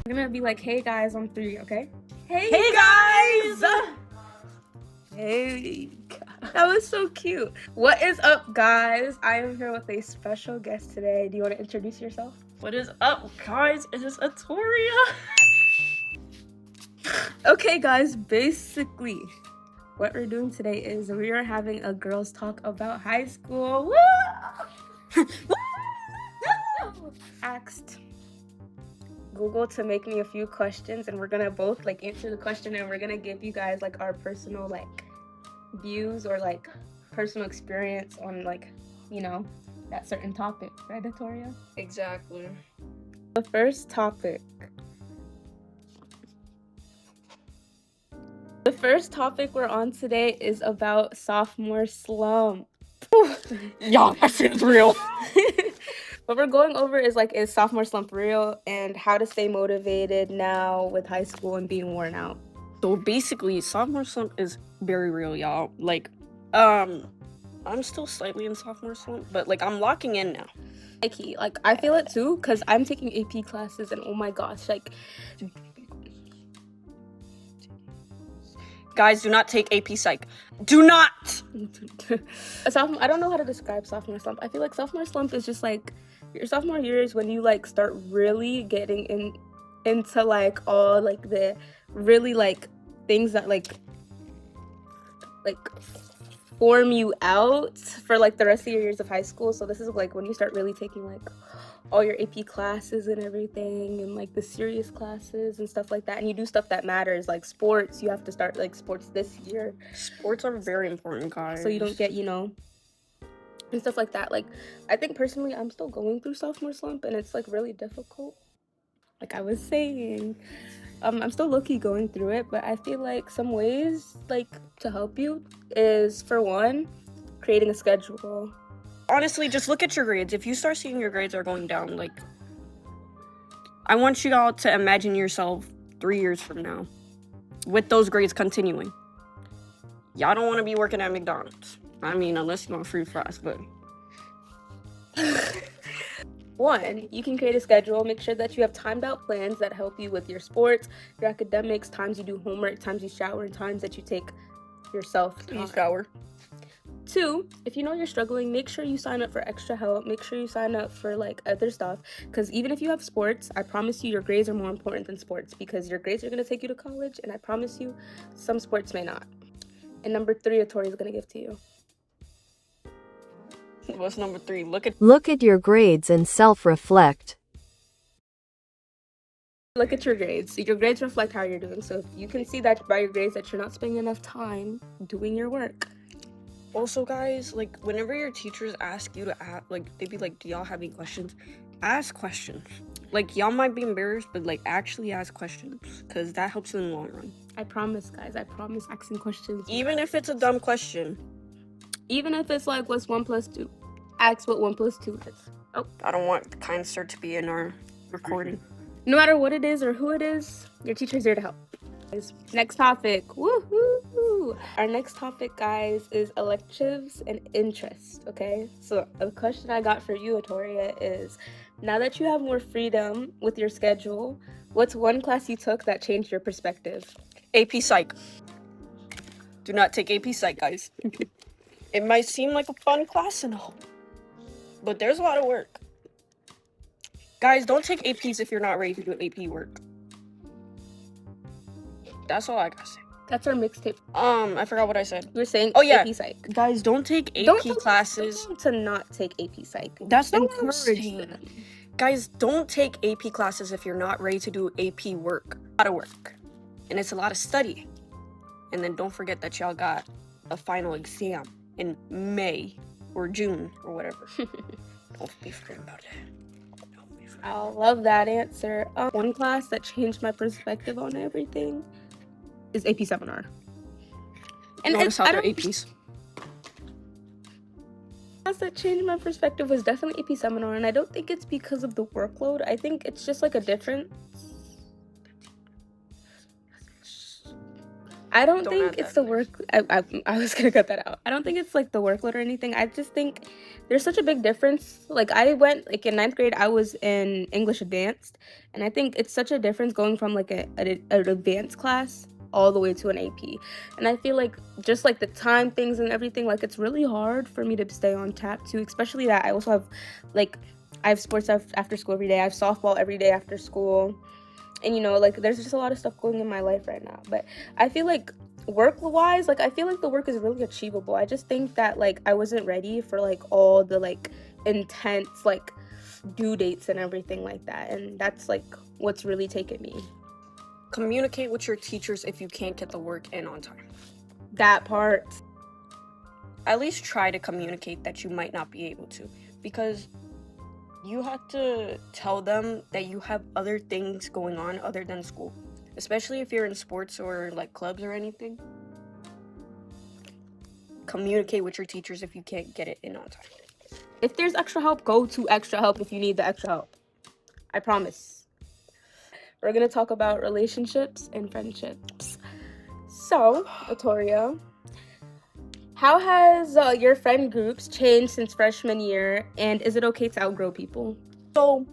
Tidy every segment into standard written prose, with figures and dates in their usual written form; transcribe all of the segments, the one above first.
We're gonna be like, hey guys, on 3, okay? Hey guys! Hey, that was so cute. What is up, guys? I am here with a special guest today. Do you want to introduce yourself? What is up, guys? It is Atoria. Okay, guys, basically, what we're doing today is we are having a girls' talk about high school. Woo! Asked Google to make me a few questions, and we're gonna both like answer the question, and we're gonna give you guys like our personal like views or like personal experience on like, you know, that certain topic, right, Atoria? Exactly. The first topic we're on today is about sophomore slump. Yeah, that shit's real. What we're going over is like, is sophomore slump real, and how to stay motivated now with high school and being worn out. So basically, sophomore slump is very real, y'all. Like, I'm still slightly in sophomore slump, but like I'm locking in now. Like I feel it too, because I'm taking AP classes, and oh my gosh, like, guys, do not take AP Psych. Do not! I don't know how to describe sophomore slump. I feel like sophomore slump is just like your sophomore year is when you like start really getting into like all like the really like things that like form you out for like the rest of your years of high school. So this is like when you start really taking like all your AP classes and everything, and like the serious classes and stuff like that, and you do stuff that matters, like sports. You have to start like sports this year. Sports are very important, guys. So you don't get, you know, and stuff like that. Like, I think personally I'm still going through sophomore slump, and it's like really difficult. Like I was saying, I'm still low-key going through it, but I feel like some ways like to help you is, for one, creating a schedule. Honestly, just look at your grades. If you start seeing your grades are going down, like, I want you all to imagine yourself 3 years from now with those grades continuing. Y'all don't want to be working at McDonald's. I mean, unless you want free fries, but... One, you can create a schedule. Make sure that you have timed out plans that help you with your sports, your academics, times you do homework, times you shower, and times that you take yourself time. You shower. 2, if you know you're struggling, make sure you sign up for extra help. Make sure you sign up for like other stuff, because even if you have sports, I promise you your grades are more important than sports, because your grades are going to take you to college, and I promise you some sports may not. And number 3, Atoria is going to give to you. What's number 3? Look at your grades and self-reflect. Look at your grades. Your grades reflect how you're doing. So if you can see that by your grades that you're not spending enough time doing your work. Also, guys, like, whenever your teachers ask you to ask, like, they'd be like, do y'all have any questions? Ask questions. Like, y'all might be embarrassed, but, like, actually ask questions, because that helps you in the long run. I promise, guys. I promise asking questions. Even if it's a dumb question. Even if it's like, what's 1 + 2? Ask what 1 + 2 is. Oh. I don't want kind sir to be in our recording. No matter what it is or who it is, your teacher's here to help. Next topic. Woohoo! Our next topic, guys, is electives and interest, okay? So a question I got for you, Atoria, is now that you have more freedom with your schedule, what's one class you took that changed your perspective? AP Psych. Do not take AP Psych, guys. It might seem like a fun class and all, but there's a lot of work. Guys, don't take APs if you're not ready to do AP work. That's all I gotta say. That's our mixtape. I forgot what I said. You were saying AP Psych. Guys, don't take AP classes. Don't to not take AP Psych. That's not what I'm saying. Guys, don't take AP classes if you're not ready to do AP work. A lot of work. And it's a lot of studying. And then don't forget that y'all got a final exam in May or June or whatever. Don't be forgetting about it. I love that answer. One class that changed my perspective on everything is AP Seminar. And notice how they're APs. Class that changed my perspective was definitely AP Seminar, and I don't think it's because of the workload. I think it's just like a difference. I don't Don't think add it's that the in there. work. I was gonna cut that out. I don't think it's like the workload or anything. I just think there's such a big difference. Like I went like in ninth grade, I was in English advanced, and I think it's such a difference going from like an advanced class all the way to an AP. And I feel like just like the time things and everything, like it's really hard for me to stay on tap too. Especially that I also have like I have sports after school every day. I have softball every day after school. And you know, like there's just a lot of stuff going in my life right now. But I feel like work wise, like I feel like the work is really achievable. I just think that like I wasn't ready for like all the like intense like due dates and everything like that. And that's like what's really taken me. Communicate with your teachers if you can't get the work in on time. That part. At least try to communicate that you might not be able to, because you have to tell them that you have other things going on other than school, especially if you're in sports or like clubs or anything. Communicate with your teachers if you can't get it in on time. If there's extra help, go to extra help if you need the extra help. I promise. We're gonna talk about relationships and friendships. So, Atoria, how has your friend groups changed since freshman year, and is it okay to outgrow people? So,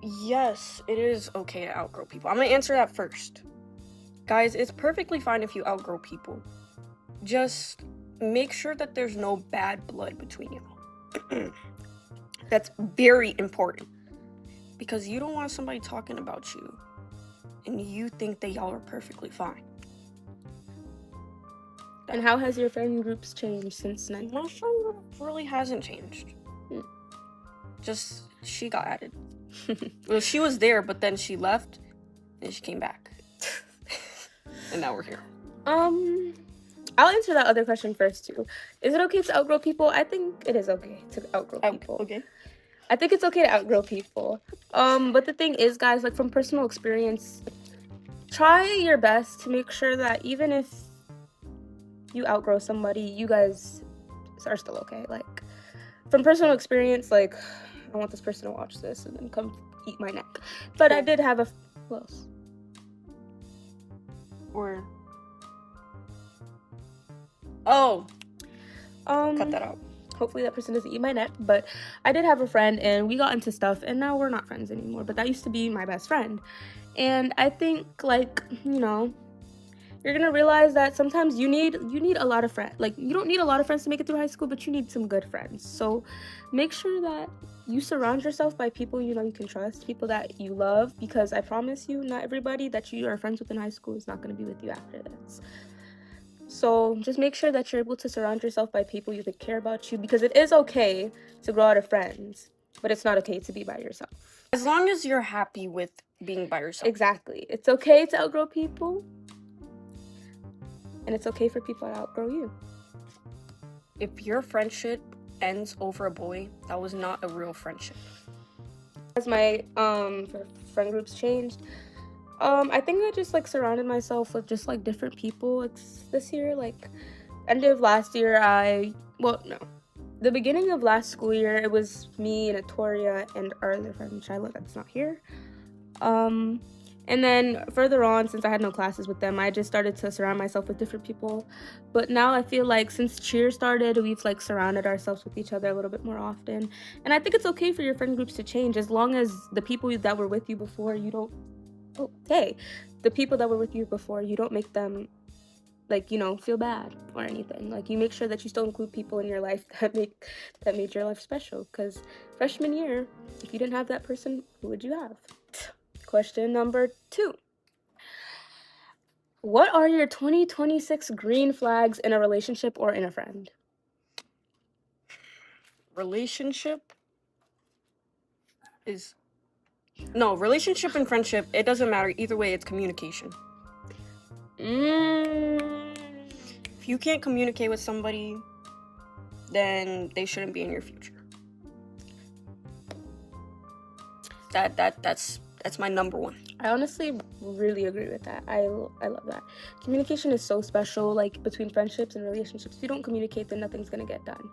yes, it is okay to outgrow people. I'm gonna answer that first. Guys, it's perfectly fine if you outgrow people. Just make sure that there's no bad blood between you. That's very important. Because you don't want somebody talking about you and you think that y'all are perfectly fine. And how has your friend groups changed since then? My friend group really hasn't changed. Just, she got added. Well, she was there, but then she left and she came back. And now we're here. I'll answer that other question first too. Is it okay to outgrow people? I think it is okay to outgrow people. Okay. I think it's okay to outgrow people. But the thing is, guys, like from personal experience, try your best to make sure that even if you outgrow somebody, you guys are still okay. Like from personal experience, like I want this person to watch this and then come eat my neck. But I did have a who else? Or cut that out. Hopefully that person doesn't eat my neck, but I did have a friend and we got into stuff and now we're not friends anymore, but that used to be my best friend. And I think like, you know, you're gonna realize that sometimes you need a lot of friends. Like you don't need a lot of friends to make it through high school, but you need some good friends. So make sure that you surround yourself by people you know you can trust, people that you love, because I promise you, not everybody that you are friends with in high school is not gonna be with you after this. So just make sure that you're able to surround yourself by people that care about you, because it is okay to grow out of friends, but it's not okay to be by yourself. As long as you're happy with being by yourself. Exactly. It's okay to outgrow people, and it's okay for people to outgrow you. If your friendship ends over a boy, that was not a real friendship. As my friend groups changed, I think I just like surrounded myself with just like different people. It's this year, like end of last year, the beginning of last school year, it was me and Atoria and our other friend Shiloh that's not here. And then further on, since I had no classes with them, I just started to surround myself with different people. But now I feel like since cheer started, we've like surrounded ourselves with each other a little bit more often. And I think it's okay for your friend groups to change as long as the people that were with you before, the people that were with you before, you don't make them like, you know, feel bad or anything. Like you make sure that you still include people in your life that made your life special. Because freshman year, if you didn't have that person, who would you have? Question number 2. What are your 2026 green flags in a relationship or in a friend? Relationship and friendship, it doesn't matter. Either way, it's communication. If you can't communicate with somebody, then they shouldn't be in your future. That's my number one. I honestly really agree with that. I love that. Communication is so special, like between friendships and relationships. If you don't communicate, then nothing's gonna get done.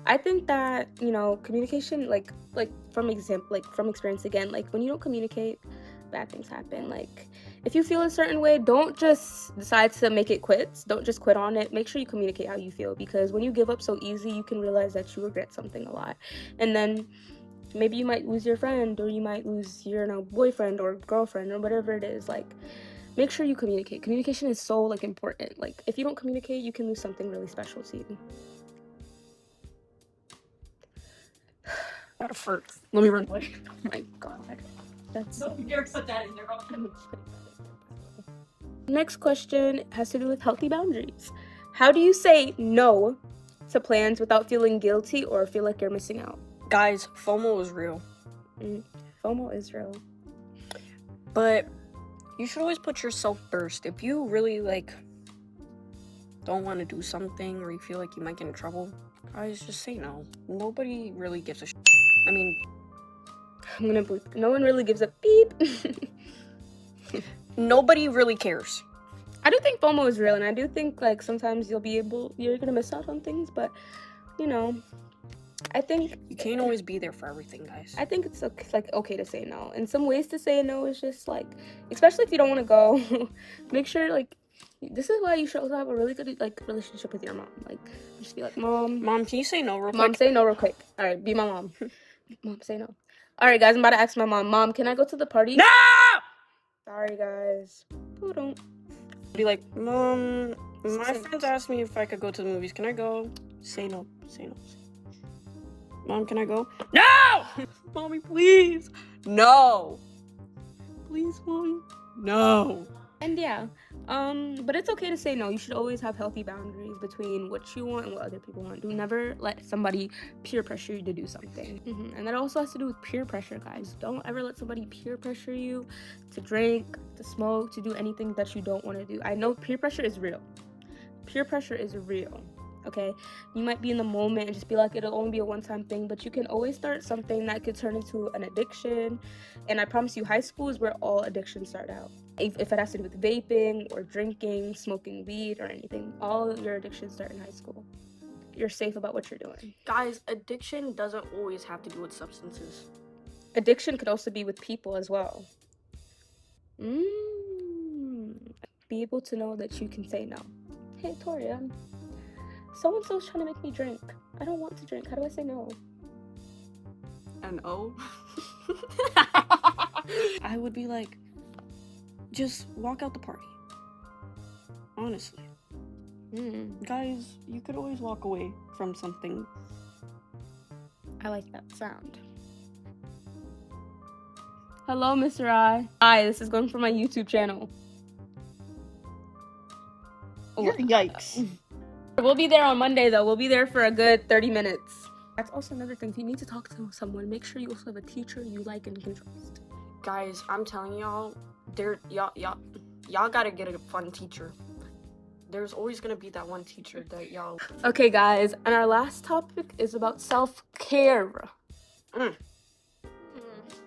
I think that, you know, communication, like from experience again, like when you don't communicate, bad things happen. Like if you feel a certain way, don't just decide to make it quits. Don't just quit on it. Make sure you communicate how you feel, because when you give up so easy, you can realize that you regret something a lot. And then maybe you might lose your friend, or you might lose your boyfriend or girlfriend or whatever it is. Like, make sure you communicate. Communication is so like important. Like, if you don't communicate, you can lose something really special to you. Got a fart. Let me run away. Oh my god. That's No, you dare put that in there. Next question has to do with healthy boundaries. How do you say no to plans without feeling guilty or feel like you're missing out? Guys, FOMO is real. FOMO is real. But you should always put yourself first. If you really like don't want to do something, or you feel like you might get in trouble, guys, just say no. Nobody really gives a shit. I mean, I'm gonna bleep. No one really gives a beep. nobody really cares. I do think FOMO is real, and I do think like sometimes you're gonna miss out on things, but you know, I think You can't always be there for everything, guys. I think it's okay to say no. And some ways to say no is just like, especially if you don't want to go, make sure like, this is why you should also have a really good like relationship with your mom. Like, just be like, Mom, Can you say no real quick? Mom, say no real quick. All right, be my mom. Mom, say no. All right, guys, I'm about to ask my mom. Mom, can I go to the party? No! Sorry, guys. Don't. Be like, Mom, my Say no. friends asked me if I could go to the movies. Can I go? Say no. Say no. Mom, can I go? No! Mommy, please. No. Please, Mommy. No. And yeah, but it's okay to say no. You should always have healthy boundaries between what you want and what other people want. Do never let somebody peer pressure you to do something. And that also has to do with peer pressure, guys. Don't ever let somebody peer pressure you to drink, to smoke, to do anything that you don't want to do. I know peer pressure is real. Peer pressure is real. Okay, you might be in the moment and just be like, it'll only be a one-time thing, but you can always start something that could turn into an addiction. And I promise you, high school is where all addictions start out. If it has to do with vaping or drinking, smoking weed or anything, all of your addictions start in high school. You're safe about what you're doing. Guys, addiction doesn't always have to do with substances. Addiction could also be with people as well. Be able to know that you can say no. Hey, Atoria, so-and-so's trying to make me drink. I don't want to drink. How do I say no? No. I would be like, just walk out the party. Honestly. Guys, you could always walk away from something. I like that sound. Hello, Mr. I. Hi, this is going for my YouTube channel. Yikes. We'll be there on Monday, though. We'll be there for a good 30 minutes. That's also another thing. If you need to talk to someone, make sure you also have a teacher you like and can trust. Guys, I'm telling y'all, y'all gotta get a fun teacher. There's always gonna be that one teacher that y'all... Okay, guys, and our last topic is about self-care.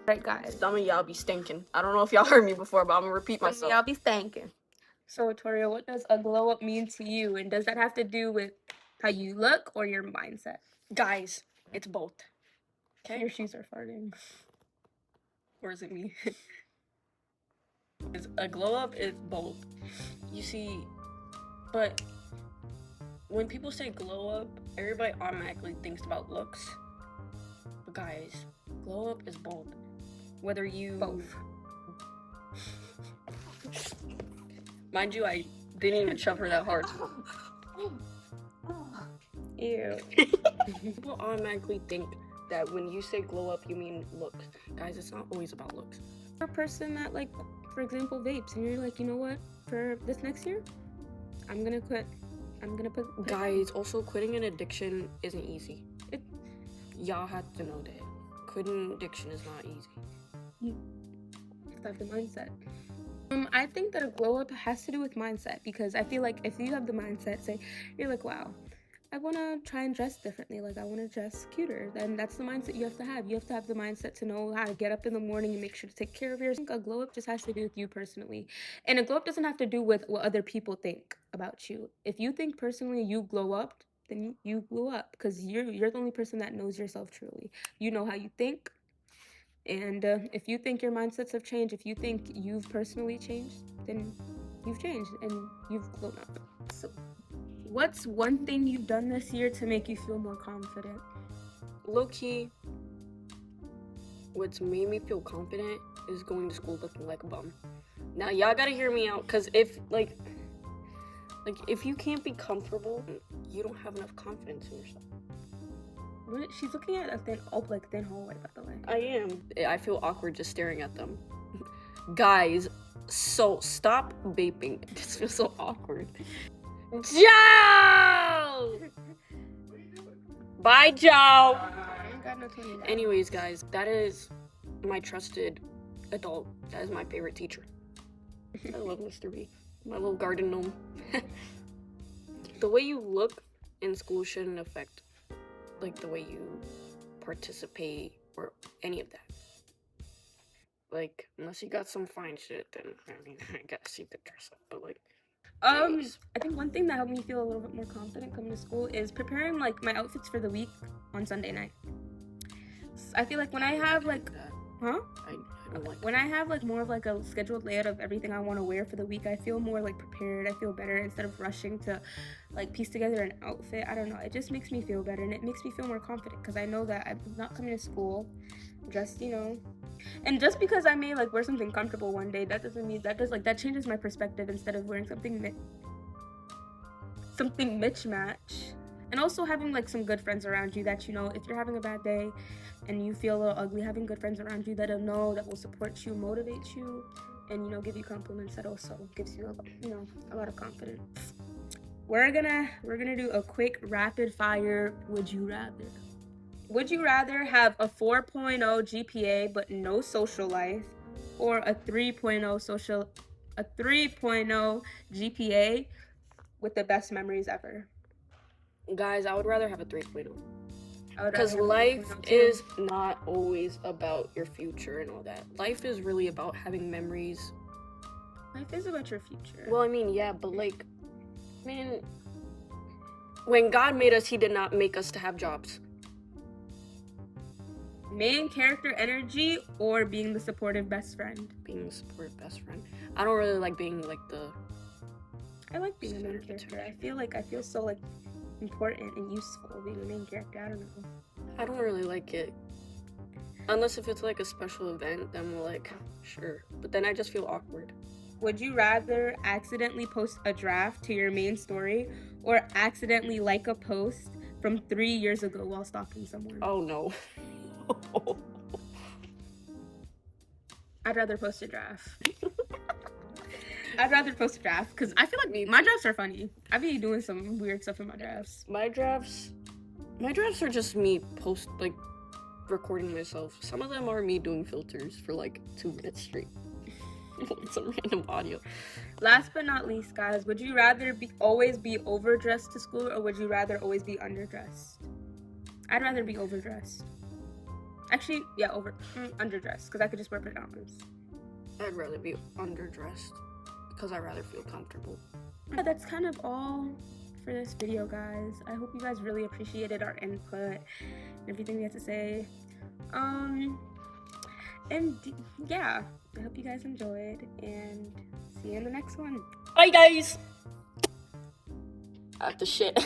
Right, guys. Some of y'all be stinking. I don't know if y'all heard me before, but I'm gonna repeat myself. Y'all be thanking. So, Atoria, what does a glow up mean to you? And does that have to do with how you look or your mindset? Guys, it's both. Okay. Your shoes are farting. Or is it me? A glow up is both. You see, but when people say glow up, everybody automatically thinks about looks. But guys, glow up is both. Whether you... Both. Mind you, I didn't even shove her that hard. Ew. People automatically think that when you say glow up, you mean looks. Guys, it's not always about looks. You're a person that, like, for example, vapes, and you're like, you know what? For this next year, I'm gonna quit. I'm gonna put... Guys, also quitting an addiction isn't easy. Y'all have to know that. Quitting addiction is not easy. You have to have the mindset. I think that a glow up has to do with mindset, because I feel like if you have the mindset, say, you're like, wow, I want to try and dress differently, like I want to dress cuter, then that's the mindset you have to have. You have to have the mindset to know how to get up in the morning and make sure to take care of yourself. I think a glow up just has to do with you personally. And a glow up doesn't have to do with what other people think about you. If you think personally you glow up, then you glow up, because you're the only person that knows yourself truly. You know how you think, And if you think your mindsets have changed, if you think you've personally changed, then you've changed and you've grown up. So what's one thing you've done this year to make you feel more confident? Low-key, what's made me feel confident is going to school looking like a bum. Now, y'all gotta hear me out, because if you can't be comfortable, you don't have enough confidence in yourself. She's looking at a thin hallway, by the way. I am. I feel awkward just staring at them. Guys, so stop vaping. It just feels so awkward. Joe! Bye, Joe! I ain't got no 20 now. Anyways, guys, that is my trusted adult. That is my favorite teacher. I love Mr. B. My little garden gnome. The way you look in school shouldn't affect like the way you participate or any of that. Like, unless you got some fine shit, then I mean, I gotta see the dress up. But like, I think one thing that helped me feel a little bit more confident coming to school is preparing like my outfits for the week on Sunday night. I feel like when I have like, I don't like when I have like more of like a scheduled layout of everything I want to wear for the week, I feel more like prepared. I feel better instead of rushing to like piece together an outfit. I don't know. It just makes me feel better, and it makes me feel more confident because I know that I'm not coming to school just, you know. And just because I may like wear something comfortable one day, that doesn't mean that changes my perspective. Instead of wearing something mismatch. And also having like some good friends around you that, you know, if you're having a bad day and you feel a little ugly, having good friends around you that will support you, motivate you, and, you know, give you compliments, that also gives you a lot of confidence. We're gonna do a quick rapid fire would you rather. Would you rather have a 4.0 GPA but no social life, or a 3.0 GPA with the best memories ever? Guys, I would rather have a 3.0. Because Because life is not always about your future and all that. Life is really about having memories. Life is about your future. Well, I mean, yeah, but like, man, when God made us, He did not make us to have jobs. Main character energy or being the supportive best friend? Being the supportive best friend. I don't really like being like the... I like being a main character. I feel so like important and useful being a main character. I don't know. I don't really like it. Unless if it's like a special event, then we're like, sure. But then I just feel awkward. Would you rather accidentally post a draft to your main story or accidentally like a post from 3 years ago while stalking someone? Oh no. I'd rather post a draft. I'd rather post a draft because I feel like my drafts are funny. I be doing some weird stuff in my drafts. My drafts are just me recording myself. Some of them are me doing filters for like 2 minutes straight. Some random audio. Last but not least, guys, would you rather always be overdressed to school or would you rather always be underdressed? I'd rather be overdressed. Actually, yeah, underdressed because I could just wear pajamas. I'd rather be underdressed because I'd rather feel comfortable. Yeah, that's kind of all for this video, guys. I hope you guys really appreciated our input and everything we had to say. And yeah, I hope you guys enjoyed and see you in the next one. Bye, guys! I have to shit.